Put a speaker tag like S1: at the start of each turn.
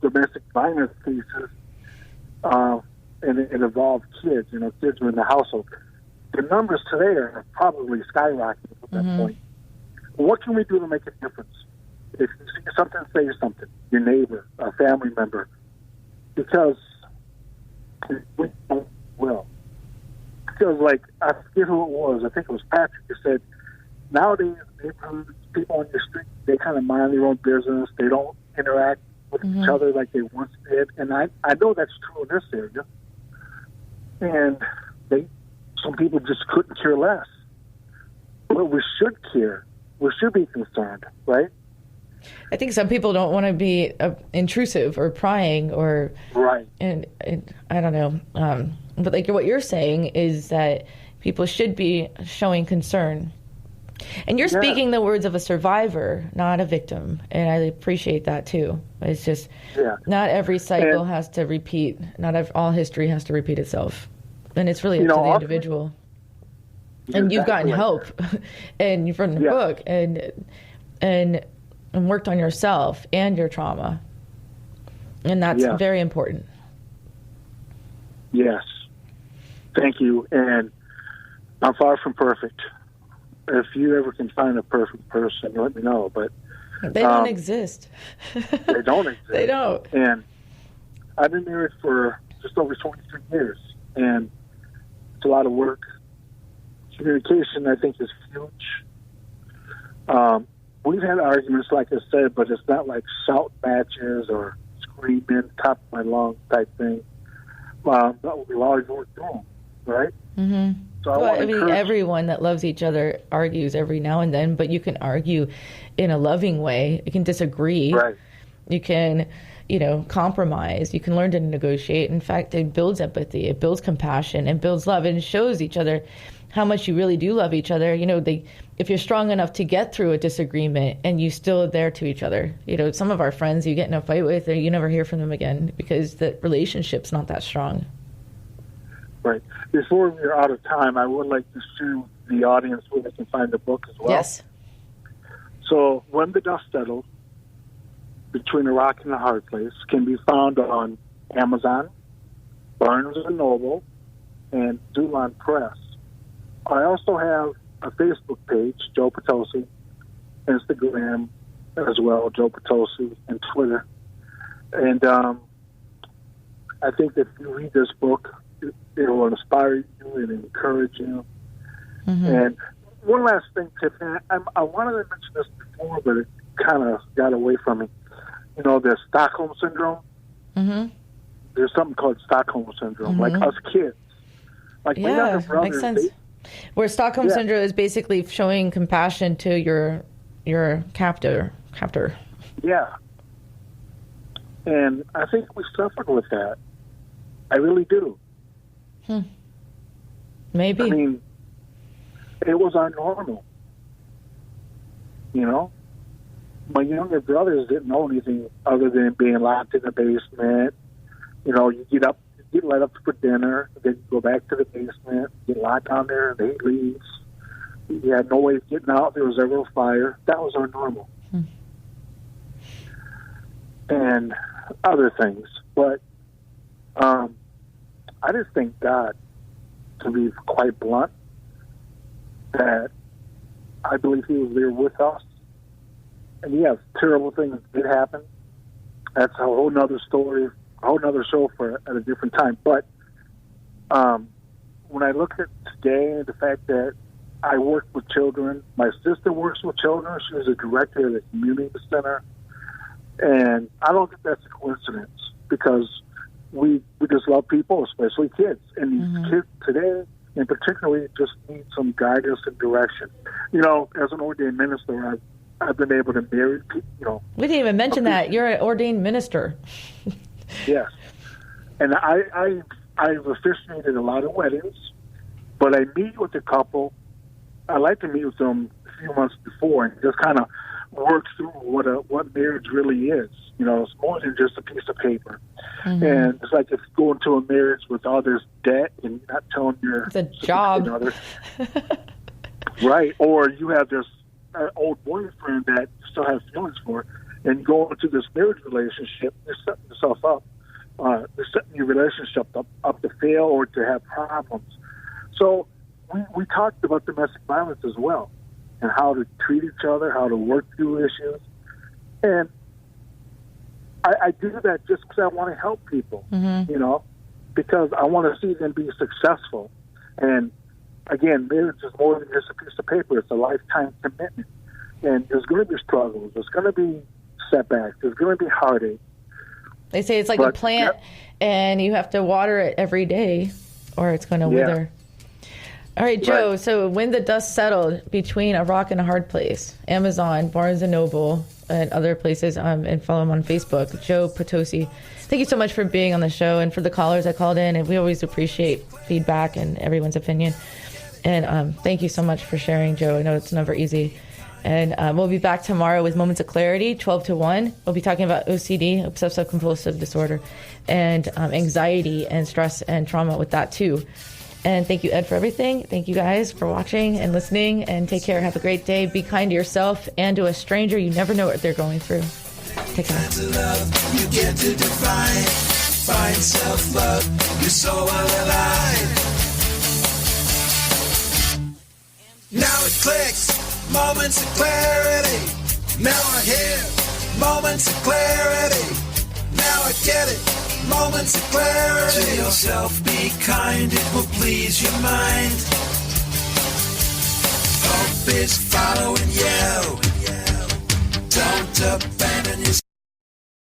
S1: domestic violence cases, and it involved kids. Kids were in the household. The numbers today are probably skyrocketing at that point. What can we do to make a difference? If you see something, say something. Your neighbor, a family member, because we don't will. Because, I forget who it was. I think it was Patrick who said, nowadays, neighborhoods, people on your street, they kind of mind their own business. They don't interact with each other like they once did. And I know that's true in this area. And some people just couldn't care less. But we should care. We should be concerned, right?
S2: I think some people don't want to be intrusive or prying or...
S1: Right.
S2: And I don't know. But what you're saying is that people should be showing concern. And you're speaking the words of a survivor, not a victim. And I appreciate that, too. It's just not every cycle has to repeat. Not all history has to repeat itself. And it's really up to the individual. And you've gotten help and from the book and worked on yourself and your trauma. And that's very important.
S1: Yes. Thank you. And I'm far from perfect. If you ever can find a perfect person, let me know. But
S2: they don't exist.
S1: They don't exist.
S2: They don't.
S1: And I've been married for just over 23 years. And it's a lot of work. Communication, I think, is huge. We've had arguments, like I said, but it's not like shout matches or screaming, top of my lungs type thing. But we've always worked through them, right?
S2: Mm-hmm. So I mean, everyone that loves each other argues every now and then, but you can argue in a loving way. You can disagree.
S1: Right.
S2: You can, compromise. You can learn to negotiate. In fact, it builds empathy. It builds compassion. It builds love. And it shows each other how much you really do love each other. If you're strong enough to get through a disagreement and you still are there to each other. Some of our friends you get in a fight with, you never hear from them again because the relationship's not that strong.
S1: Right. Before we're out of time, I would like to share the audience where they can find the book as well.
S2: Yes.
S1: So, When the Dust Settles, Between a Rock and a Hard Place, can be found on Amazon, Barnes & Noble, and Dulon Press. I also have a Facebook page, Joe Potosi, Instagram as well, Joe Potosi, and Twitter. And I think that if you read this book, it will inspire you and encourage you. Mm-hmm. And one last thing, Tiffany, I wanted to mention this before, but it kind of got away from me. The Stockholm Syndrome. Mm-hmm. There's something called Stockholm Syndrome, like us kids. Like my younger brothers,
S2: makes sense. Where Stockholm Syndrome is basically showing compassion to your captor.
S1: Yeah. And I think we suffered with that. I really do.
S2: Maybe.
S1: I mean, it was our normal. My younger brothers didn't know anything other than being locked in the basement. You get let up for dinner, then you go back to the basement, get locked down there, and they leaves. You had no way of getting out. There was ever a fire. That was our normal. And other things. But I just thank God, to be quite blunt, that I believe He was there with us. And yes, terrible things did happen. That's a whole nother story, a whole nother show at a different time. But when I look at today, the fact that I work with children, my sister works with children. She was a director at a community center. And I don't think that's a coincidence because we just love people, especially kids. And these kids today, in particular, just need some guidance and direction. As an ordained minister, I've been able to marry people,
S2: We didn't even mention that. You're an ordained minister.
S1: Yes. And I've officiated a lot of weddings, but I meet with a couple. I like to meet with them a few months before and just kind of work through what marriage really is. It's more than just a piece of paper. Mm-hmm. And it's like if you go into a marriage with all this debt and you're not telling your
S2: it's a job.
S1: Other, right. Or you have this old boyfriend that you still have feelings for, and go into this marriage relationship, you're setting yourself up. You're setting your relationship up to fail or to have problems. So we talked about domestic violence as well, and how to treat each other, how to work through issues. And I do that just because I want to help people, you know, because I want to see them be successful. And again, marriage is more than just a piece of paper. It's a lifetime commitment. And there's going to be struggles. There's going to be setbacks. There's going to be heartache.
S2: They say it's like a plant, and you have to water it every day, or it's going to wither. All right, Joe, so when the dust settled between a rock and a hard place, Amazon, Barnes & Noble, and other places, and follow him on Facebook, Joe Potosi. Thank you so much for being on the show, and for the callers that called in, and we always appreciate feedback and everyone's opinion. And thank you so much for sharing, Joe. I know it's never easy. And we'll be back tomorrow with Moments of Clarity, 12 to 1. We'll be talking about OCD, obsessive-compulsive disorder, and anxiety and stress and trauma with that, too. And thank you, Ed, for everything. Thank you guys for watching and listening. And take care. Have a great day. Be kind to yourself and to a stranger. You never know what they're going through. Take care. You get to define. Find self-love. You're so alive. Now it clicks. Moments of clarity. Now I hear moments of clarity. Now I get it. Moments of clarity. To yourself, be kind, it will please your mind. Hope is following you. Don't abandon yourself.